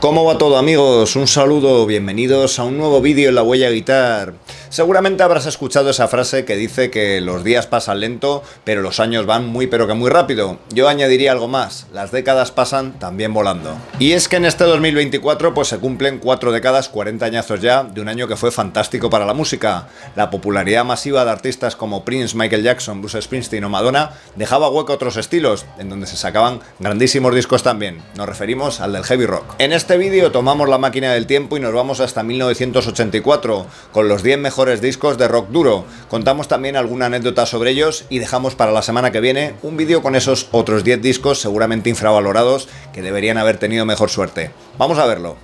¿Cómo va todo, amigos? Un saludo, bienvenidos a un nuevo vídeo en La Huella Guitar. Seguramente habrás escuchado esa frase que dice que los días pasan lento, pero los años van muy pero que muy rápido. Yo añadiría algo más, las décadas pasan también volando. Y es que en este 2024 pues se cumplen 4 décadas, 40 añazos ya, de un año que fue fantástico para la música. La popularidad masiva de artistas como Prince, Michael Jackson, Bruce Springsteen o Madonna dejaba hueco a otros estilos, en donde se sacaban grandísimos discos también. Nos referimos al del heavy rock. En este vídeo tomamos la máquina del tiempo y nos vamos hasta 1984, con los 10 mejores discos de rock duro. Contamos también alguna anécdota sobre ellos y dejamos para la semana que viene un vídeo con esos otros 10 discos seguramente infravalorados que deberían haber tenido mejor suerte. Vamos a verlo.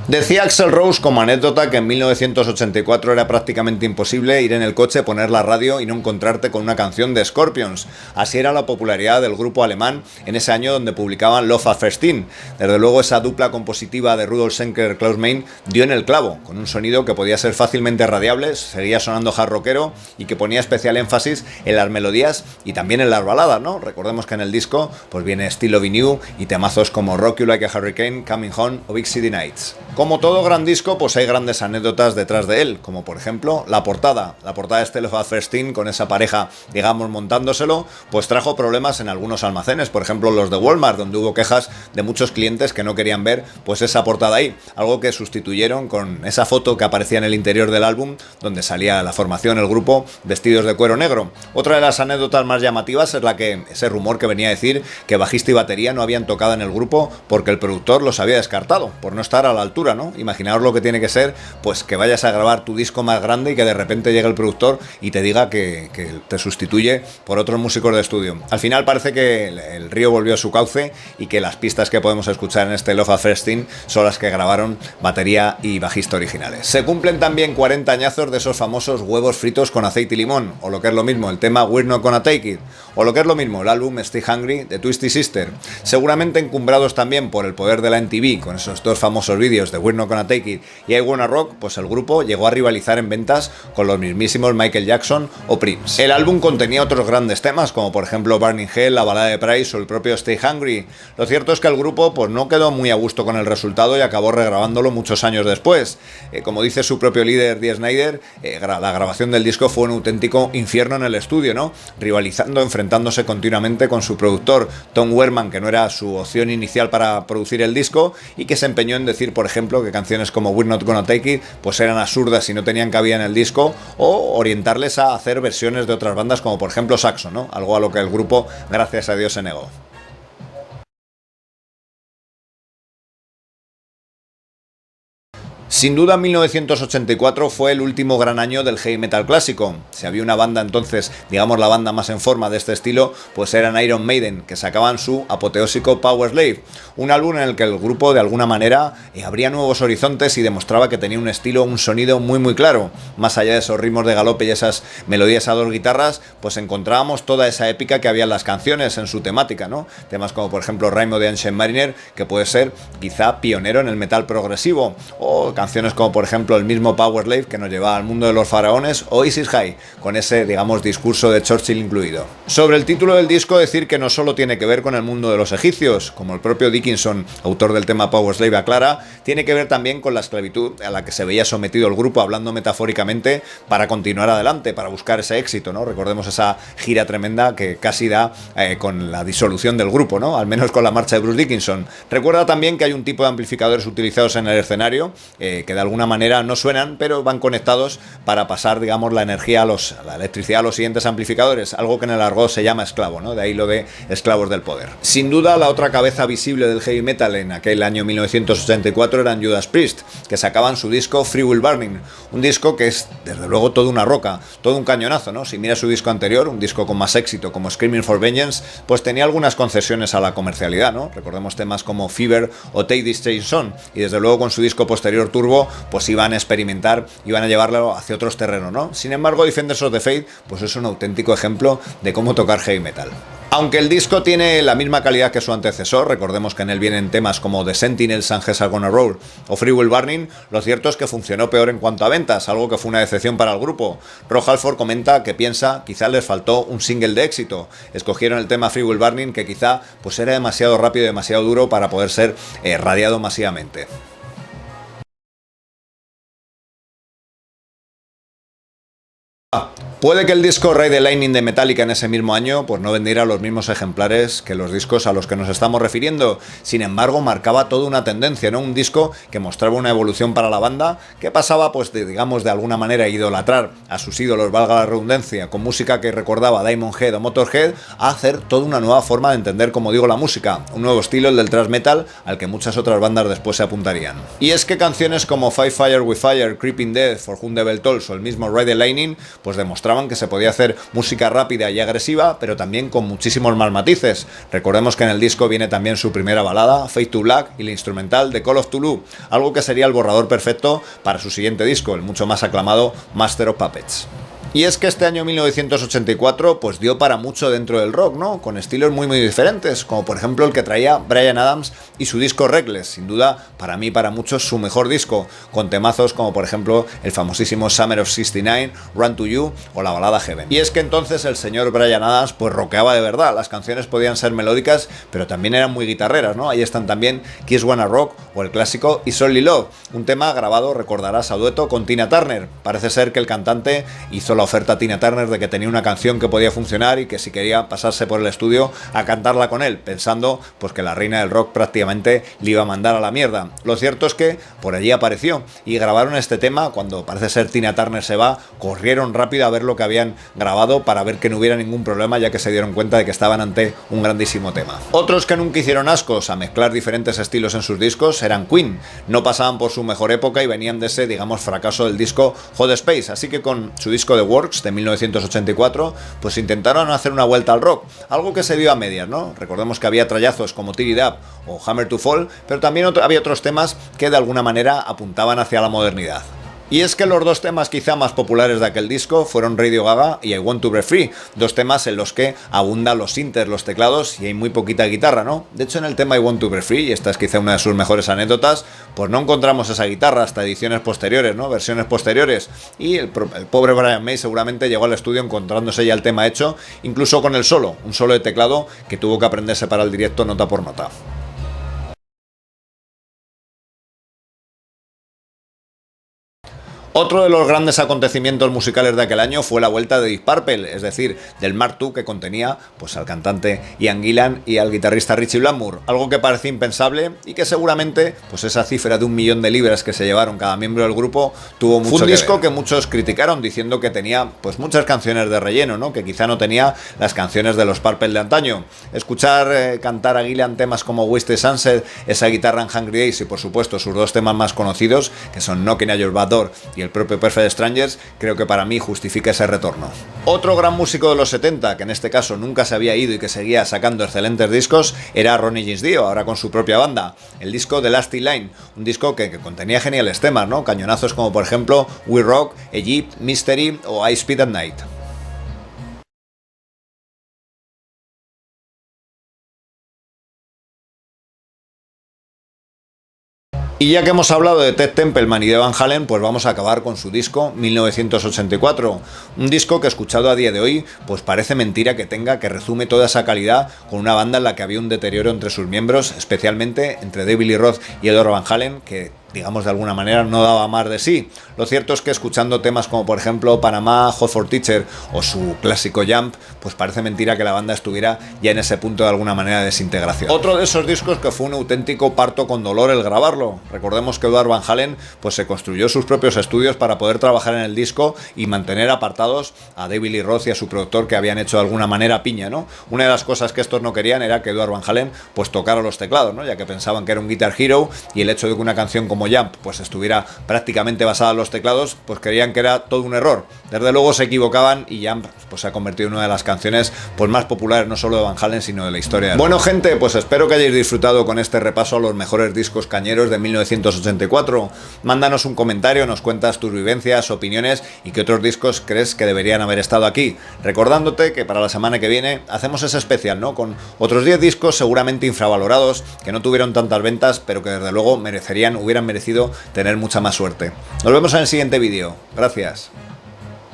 Decía Axl Rose como anécdota que en 1984 era prácticamente imposible ir en el coche, poner la radio y no encontrarte con una canción de Scorpions. Así era la popularidad del grupo alemán en ese año donde publicaban Love at First Sting. Desde luego esa dupla compositiva de Rudolf Schenker y Klaus Meine dio en el clavo, con un sonido que podía ser fácilmente radiable, seguía sonando hard rockero y que ponía especial énfasis en las melodías y también en las baladas, ¿no? Recordemos que en el disco pues viene Still Loving You y temazos como Rock You Like a Hurricane, Coming Home o Big City Nights. Como todo gran disco, pues hay grandes anécdotas detrás de él, como por ejemplo la portada. La portada de este Love at First Sting, con esa pareja, digamos, montándoselo, pues trajo problemas en algunos almacenes, por ejemplo los de Walmart, donde hubo quejas de muchos clientes que no querían ver pues esa portada ahí, algo que sustituyeron con esa foto que aparecía en el interior del álbum, donde salía la formación, el grupo, vestidos de cuero negro. Otra de las anécdotas más llamativas es la que ese rumor que venía a decir que bajista y batería no habían tocado en el grupo porque el productor los había descartado, por no estar a la altura, ¿no? Imaginaos lo que tiene que ser, pues que vayas a grabar tu disco más grande y que de repente llegue el productor y te diga que te sustituye por otros músicos de estudio. Al final parece que el río volvió a su cauce y que las pistas que podemos escuchar en este Love at First Sting son las que grabaron batería y bajista originales. Se cumplen también 40 añazos de esos famosos huevos fritos con aceite y limón, o lo que es lo mismo, el tema We're Not Gonna Take It, o lo que es lo mismo, el álbum Stay Hungry de Twisted Sister. Seguramente encumbrados también por el poder de la MTV, con esos dos famosos vídeos de We're Not Gonna Take It y I Wanna Rock, pues el grupo llegó a rivalizar en ventas con los mismísimos Michael Jackson o Prince. El álbum contenía otros grandes temas, como por ejemplo Burning Hell, la balada de Price o el propio Stay Hungry. Lo cierto es que el grupo pues no quedó muy a gusto con el resultado y acabó regrabándolo muchos años después. Como dice su propio líder, Dee Snider, la grabación del disco fue un auténtico infierno en el estudio, ¿no? Rivalizando, enfrentándose continuamente con su productor, Tom Werman, que no era su opción inicial para producir el disco y que se empeñó en decir, por ejemplo, que canciones como We're Not Gonna Take It pues eran absurdas y no tenían cabida en el disco, o orientarles a hacer versiones de otras bandas como por ejemplo Saxo, ¿no? Algo a lo que el grupo, gracias a Dios, se negó. Sin duda 1984 fue el último gran año del heavy metal clásico. Si había una banda entonces, digamos la banda más en forma de este estilo, pues eran Iron Maiden, que sacaban su apoteósico Powerslave, un álbum en el que el grupo de alguna manera abría nuevos horizontes y demostraba que tenía un estilo, un sonido muy claro. Más allá de esos ritmos de galope y esas melodías a dos guitarras, pues encontrábamos toda esa épica que había en las canciones, en su temática, ¿no? Temas como por ejemplo Rainbow de Ancient Mariner, que puede ser quizá pionero en el metal progresivo, o canciones como por ejemplo el mismo Powerslave, que nos llevaba al mundo de los faraones, o Isis High, con ese, digamos, discurso de Churchill incluido. Sobre el título del disco, decir que no solo tiene que ver con el mundo de los egipcios, como el propio Dickinson, autor del tema Powerslave, aclara, tiene que ver también con la esclavitud a la que se veía sometido el grupo, hablando metafóricamente, para continuar adelante, para buscar ese éxito, ¿no? Recordemos esa gira tremenda que casi da con la disolución del grupo, ¿no? Al menos con la marcha de Bruce Dickinson. Recuerda también que hay un tipo de amplificadores utilizados en el escenario, que de alguna manera no suenan, pero van conectados para pasar, digamos, la energía la electricidad a los siguientes amplificadores, algo que en el argot se llama esclavo, ¿no? De ahí lo de esclavos del poder. Sin duda, la otra cabeza visible del heavy metal en aquel año 1984 eran Judas Priest, que sacaban su disco Free Will Burning, un disco que es, desde luego, toda una roca, todo un cañonazo, ¿no? Si miras su disco anterior, un disco con más éxito, como Screaming for Vengeance, pues tenía algunas concesiones a la comercialidad, ¿no? Recordemos temas como Fever o Take This Change On, y desde luego con su disco posterior Turbo, pues iban a experimentar, iban a llevarlo hacia otros terrenos, ¿no? Sin embargo, Defenders of the Faith, pues es un auténtico ejemplo de cómo tocar heavy metal. Aunque el disco tiene la misma calidad que su antecesor, recordemos que en él vienen temas como The Sentinels and Hexagon Roll o Free Will Burning, lo cierto es que funcionó peor en cuanto a ventas, algo que fue una decepción para el grupo. Rob Halford comenta que piensa quizá les faltó un single de éxito. Escogieron el tema Free Will Burning, que quizá pues era demasiado rápido y demasiado duro para poder ser radiado masivamente. Puede que el disco Ride the Lightning de Metallica en ese mismo año pues no vendiera los mismos ejemplares que los discos a los que nos estamos refiriendo. Sin embargo, marcaba toda una tendencia, ¿no? Un disco que mostraba una evolución para la banda, que pasaba pues de alguna manera a idolatrar a sus ídolos, valga la redundancia, con música que recordaba a Diamond Head o Motorhead, a hacer toda una nueva forma de entender, como digo, la música, un nuevo estilo, el del thrash metal, al que muchas otras bandas después se apuntarían. Y es que canciones como Fight Fire with Fire, Creeping Death, For Whom the Bell Tolls o el mismo Ride the Lightning pues demostraban que se podía hacer música rápida y agresiva, pero también con muchísimos más matices. Recordemos que en el disco viene también su primera balada, Fade to Black, y la instrumental de Call of Cthulhu, algo que sería el borrador perfecto para su siguiente disco, el mucho más aclamado Master of Puppets. Y es que este año 1984 pues dio para mucho dentro del rock, ¿no? Con estilos muy diferentes, como por ejemplo el que traía Bryan Adams y su disco Reckless, sin duda para mí, para muchos, su mejor disco, con temazos como por ejemplo el famosísimo Summer of '69, Run to You o la balada Heaven. Y es que entonces el señor Bryan Adams pues rockeaba de verdad, las canciones podían ser melódicas, pero también eran muy guitarreras, ¿no? Ahí están también Kiss Wanna Rock o el clásico It's Only Love, un tema grabado, recordarás, a dueto con Tina Turner. Parece ser que el cantante hizo la oferta a Tina Turner de que tenía una canción que podía funcionar y que si quería pasarse por el estudio a cantarla con él, pensando pues que la reina del rock prácticamente le iba a mandar a la mierda. Lo cierto es que por allí apareció y grabaron este tema. Cuando parece ser Tina Turner se va, corrieron rápido a ver lo que habían grabado para ver que no hubiera ningún problema, ya que se dieron cuenta de que estaban ante un grandísimo tema. Otros que nunca hicieron ascos a mezclar diferentes estilos en sus discos eran Queen. No pasaban por su mejor época y venían de ese, digamos, fracaso del disco Hot Space, así que con su disco The Works de 1984 pues intentaron hacer una vuelta al rock, algo que se dio a medias, ¿no? Recordemos que había trallazos como Tear It Up o Hammer to Fall, pero también había otros temas que de alguna manera apuntaban hacia la modernidad. Y es que los dos temas quizá más populares de aquel disco fueron Radio Gaga y I Want to Break Free, dos temas en los que abundan los sintes, los teclados y hay muy poquita guitarra, ¿no? De hecho, en el tema I Want to Break Free, y esta es quizá una de sus mejores anécdotas, pues no encontramos esa guitarra hasta ediciones posteriores, ¿no? Versiones posteriores, y el pobre Brian May seguramente llegó al estudio encontrándose ya el tema hecho, incluso con el solo, un solo de teclado que tuvo que aprenderse para el directo nota por nota. Otro de los grandes acontecimientos musicales de aquel año fue la vuelta de Deep Purple, es decir, del Mark II, que contenía pues al cantante Ian Gillan y al guitarrista Ritchie Blackmore, algo que parecía impensable y que seguramente pues esa cifra de 1 millón de libras que se llevaron cada miembro del grupo tuvo mucho que ver. Fue un disco que muchos criticaron diciendo que tenía pues muchas canciones de relleno, ¿no? Que quizá no tenía las canciones de los Purple de antaño. Escuchar cantar a Gillan temas como Wasted Sunset, esa guitarra en Hungry Days y por supuesto sus dos temas más conocidos, que son Knocking at Your Back Door y el propio Perfect Strangers, creo que para mí justifica ese retorno. Otro gran músico de los 70, que en este caso nunca se había ido y que seguía sacando excelentes discos, era Ronnie James Dio, ahora con su propia banda. El disco The Last Line, un disco que contenía geniales temas, ¿no? Cañonazos como por ejemplo We Rock, Egypt, Mystery o I Speed at Night. Y ya que hemos hablado de Ted Templeman y de Van Halen, pues vamos a acabar con su disco 1984. Un disco que escuchado a día de hoy, pues parece mentira que tenga, que resume toda esa calidad con una banda en la que había un deterioro entre sus miembros, especialmente entre David Lee Roth y Edward Van Halen, que digamos de alguna manera no daba más de sí. Lo cierto es que escuchando temas como por ejemplo Panamá, Hot for Teacher o su clásico Jump, pues parece mentira que la banda estuviera ya en ese punto de alguna manera de desintegración. Otro de esos discos que fue un auténtico parto con dolor el grabarlo. Recordemos que Edward Van Halen pues se construyó sus propios estudios para poder trabajar en el disco y mantener apartados a David Lee Roth y a su productor, que habían hecho de alguna manera piña, ¿no? Una de las cosas que estos no querían era que Edward Van Halen pues tocara los teclados, ¿no? Ya que pensaban que era un Guitar Hero, y el hecho de que una canción como como Jump pues estuviera prácticamente basada en los teclados, pues creían que era todo un error. Desde luego se equivocaban y Jump pues se ha convertido en una de las canciones pues más populares no solo de Van Halen sino de la historia. Bueno, gente, pues espero que hayáis disfrutado con este repaso a los mejores discos cañeros de 1984. Mándanos un comentario, nos cuentas tus vivencias, opiniones y qué otros discos crees que deberían haber estado aquí. Recordándote que para la semana que viene hacemos ese especial, ¿no? Con otros 10 discos seguramente infravalorados, que no tuvieron tantas ventas, pero que desde luego hubieran merecido tener mucha más suerte. Nos vemos en el siguiente vídeo. Gracias.